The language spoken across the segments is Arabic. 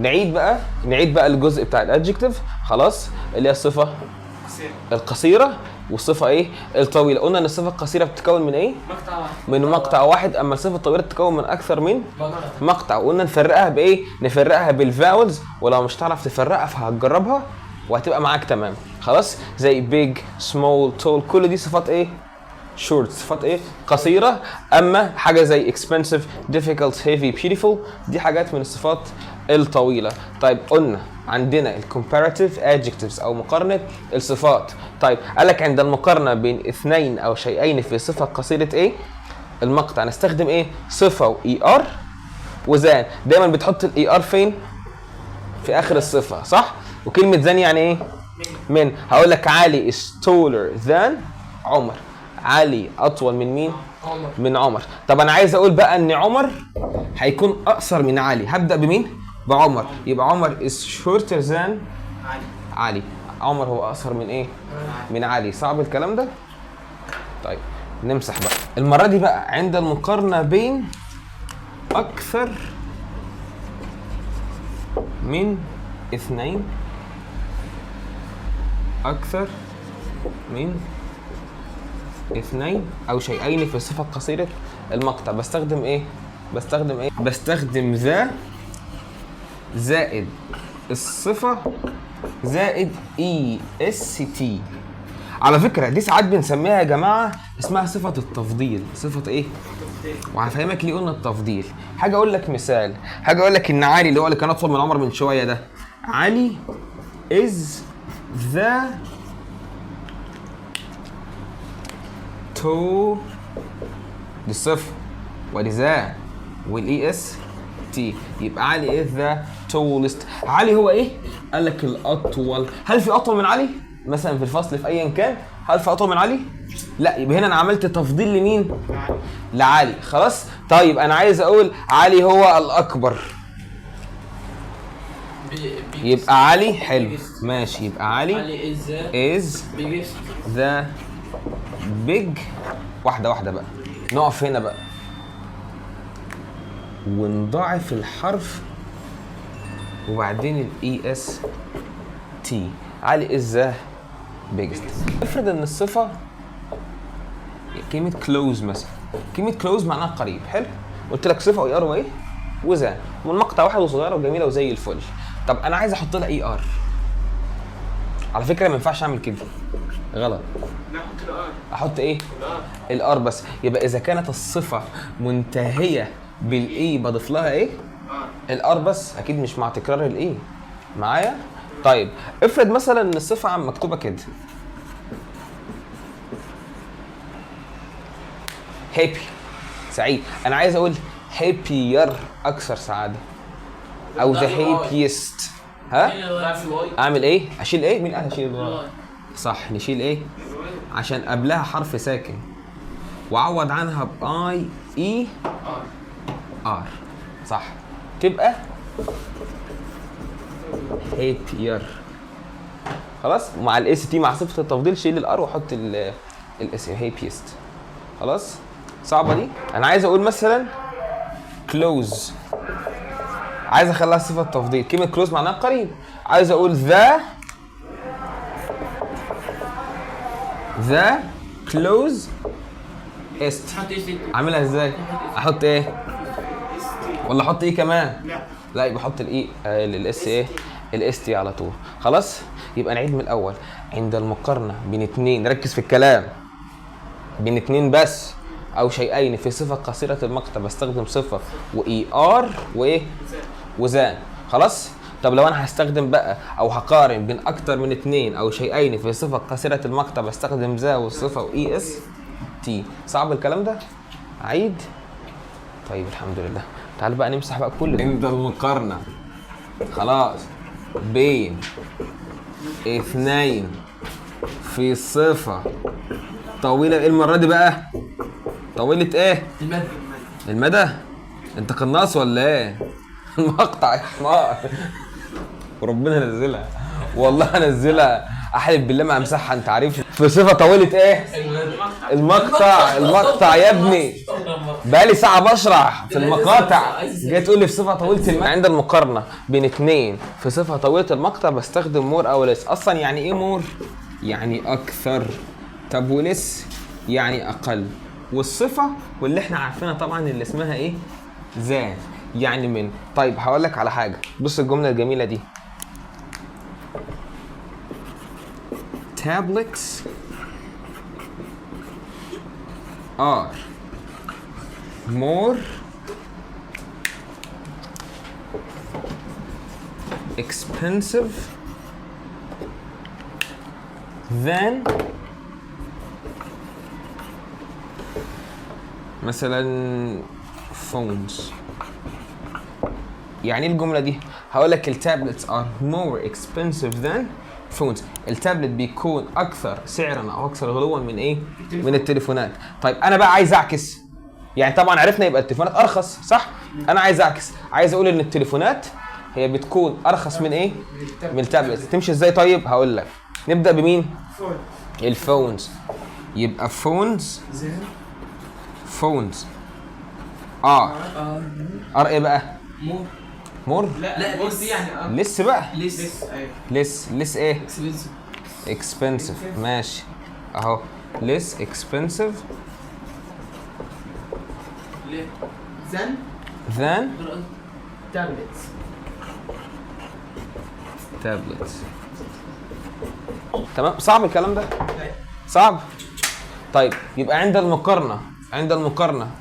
نعيد بقى الجزء بتاع الادجكتيف. خلاص، اللي هي الصفه القصيره والصفه ايه الطويله. قلنا ان الصفه القصيره بتتكون من ايه؟ من مقطع واحد، اما الصفه الطويله بتتكون من اكثر من مقطع. وقلنا نفرقها بايه؟ نفرقها بالفاولز، ولو مش تعرف تفرقها فهتجربها وهتبقى معاك تمام. خلاص، زي big small tall، كل دي صفات ايه؟ short، صفات ايه؟ قصيره. اما حاجه زي expensive difficult heavy beautiful دي حاجات من الصفات الطويله. طيب قلنا عندنا الcomparative adjectives او مقارنه الصفات. طيب قالك عند المقارنه بين اثنين او شيئين في صفه قصيره ايه؟ المقطع، نستخدم ايه؟ صفه واي ار وذان. دايما بتحط الاي ار فين؟ في اخر الصفه، صح؟ وكلمه ذان يعني ايه؟ من. هقول لك علي is taller than عمر. علي اطول من مين؟ عمر. من عمر. طب انا عايز اقول بقى ان عمر هيكون اقصر من علي، هبدا بمين؟ بعمر. يبقى عمر is shorter than علي. عمر هو اقصر من ايه؟ من علي. صعب الكلام ده؟ طيب نمسح بقى. المره دي بقى عند المقارنه بين اكثر من اثنين، اكثر من اثنين او شيئين في صفه قصيره المقطع، بستخدم ايه؟ بستخدم ذا زائد الصفه زائد اي اس تي. على فكره دي ساعات بنسميها يا جماعه اسمها صفه التفضيل. صفه ايه؟ وهفهمك ليه قلنا التفضيل. حاجه اقول لك مثال، حاجه اقول لك ان علي اللي هو اللي كان اطول من عمر من شويه ده، علي is the تو دي الصفر ودي ذا والاي اس تي، يبقى علي is the tallest. علي هو ايه؟ قال لك الاطول. هل في اطول من علي؟ مثلا في الفصل في ايا كان، هل في اطول من علي؟ لا، يبقى هنا انا عملت تفضيل لمين؟ لعلي. خلاص؟ طيب انا عايز اقول علي هو الاكبر، يبقى علي حلو ماشي، يبقى علي is the big. واحدة بقى، نقف هنا بقى ونضاعف الحرف وبعدين الاي اس تي. علي is the biggest. افرض ان الصفة كلمة close مثلا، كلمة close معناها قريب. حلو، قلت لك صفة واي ار وايه؟ وذا، من مقطع واحد وصغيرة وجميلة وزي الفل. طب انا عايز احط لها اي ار. على فكرة ما ينفعش اعمل كده، غلط. لا احط الار. احط ايه؟ الار بس. يبقى اذا كانت الصفه منتهيه بالاي بضيف لها ايه؟ الار بس، اكيد مش مع تكرار الاي معايا. طيب افرض مثلا ان الصفه عم مكتوبه كده هابي، سعيد. انا عايز اقول هابير، اكثر سعاده، او ذا هابيست. ها؟ اعمل ايه؟ اشيل ايه؟ مين قال اشيل الواو؟ صح، نشيل ايه؟ عشان قبلها حرف ساكن وعوض عنها باي اي ار. صح، تبقى هابير. خلاص، مع الاس تي مع صفه التفضيل شيل الار وحط الاس هابيست. خلاص؟ صعبه دي. انا عايز اقول مثلا كلوز، عايز اخليها صفه تفضيل. كلمه كلوز معناها قريب. عايز اقول ذا كلوز است. عاملها ازاي؟ احط ايه؟ ولا احط ايه كمان؟ لا يبقى احط الاي الاس ايه؟ الاس تي على طول. خلاص؟ يبقى نعيد من الاول. عند المقارنه بين اثنين، ركز في الكلام، بين اثنين بس او شيئين في صفه قصيره المقطع بستخدم صفه واي ار وايه؟ وذان. خلاص؟ طب لو انا هستخدم بقى او هقارن بين اكتر من اثنين او شيئين في صفه قصيره المقطع بستخدم ذا والصفه واي اس تي. صعب الكلام ده؟ عيد. طيب الحمد لله. تعال بقى نمسح بقى كل ده. عند المقارنه خلاص بين اثنين في صفه طويله. ايه المره دي بقى؟ طويله ايه؟ المدى. انت قناص ولا ايه؟ المقطع يا حمار. وربنا نزلها، والله هنزلها، احلف بالله ما امسحها. انت عارف في صفه طويله ايه؟ المقطع يا ابني. بقالي ساعة بشرح في المقاطع جاي تقول لي في صفة طويلة المقطع. عند المقارنة بين اتنين في صفة طويلة المقطع بستخدم مور أو لس. أصلا يعني إيه مور؟ يعني أكثر. طب ولس يعني أقل. والصفة واللي إحنا عارفينها طبعا اللي اسمها إيه؟ ذان يعني من. طيب هقول لك على حاجة، بص الجملة الجميلة دي. tablets are more expensive than مثلا phones. يعني ايه الجملة دي؟ هقول لك التابلتس are more expensive than phones. التابلت بيكون اكثر سعرا او اكثر غلوا من ايه؟ من التليفونات. طيب انا بقى عايز اعكس، يعني طبعا عرفنا يبقى التليفونات ارخص صح؟ انا عايز اعكس، عايز اقول ان التليفونات هي بتكون ارخص من ايه؟ من التابلت. تمشي ازاي طيب؟ هقول لك نبدا بمين؟ الفونز. يبقى فونز ار ايه بقى؟ مور لا لسه يعني لسه بقى لسه ايوه لس ايه؟ اكسبنسيف. ماشي اهو less expensive ليه زن than tablets. تمام. صعب الكلام ده؟ صعب. طيب يبقى عند المقارنة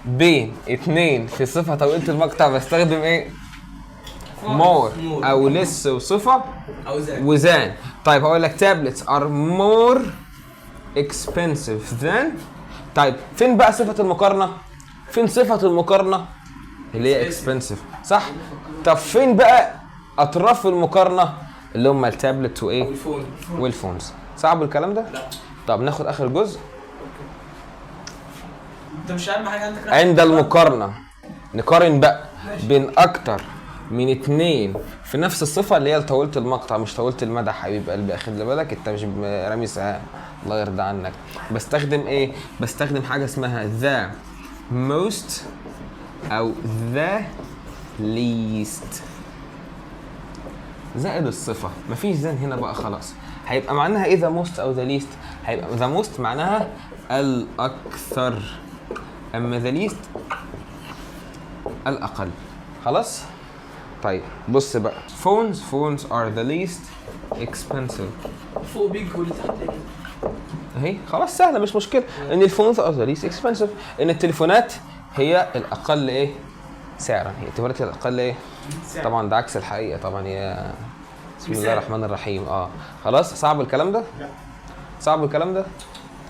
بين اتنين في صفة طويلة المقطع بستخدم ايه؟ more او less وصفة او زن وزان. طيب هقول لك tablets are more expensive than. طيب فين بقى صفة المقارنة؟ فين صفة المقارنة؟ اللي هي expensive صح؟ طب فين بقى أطراف المقارنة؟ اللي هم التابلت وإيه؟ والفونز. صعب الكلام ده؟ لا. طب ناخد آخر جزء. انت مش اهم حاجه عندك عند المقارنة نقارن بقى بين أكتر من اتنين في نفس الصفة اللي هي طويلة المقطع مش طويلة المدى. حبيب قلبي خلي بالك انت مش رامي سهام الله يرضى عنك. بستخدم ايه؟ بستخدم حاجة اسمها the most او the least زائد الصفة. مفيش زين هنا بقى خلاص. هيبقى معناها ايه the most او the least؟ هيبقى the most معناها الأكثر، اما the least الأقل. خلاص؟ طيب بص بقى phones are the least expensive. فوق بيج واللي تحت اهي خلاص سهله مش مشكله ان الفونز are the least expensive. ان التليفونات هي الاقل ايه سعرا. هي التليفونات هي الاقل ايه طبعا ده عكس الحقيقه طبعا. هي بسم الله الرحمن الرحيم. خلاص. صعب الكلام ده؟ لا. صعب الكلام ده؟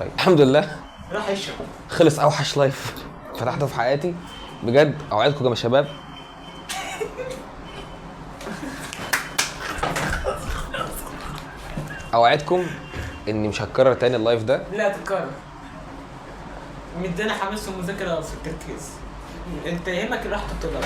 طيب الحمد لله راح يشرب. خلص اوحش لايف فتحته في حياتي بجد. اوعدكم يا شباب اوعدكم اني مش هتكرر تاني اللايف ده. لا تتكرر. مدينا حماس ومذاكره في التركيز. انت يهمك راحه الطلاب.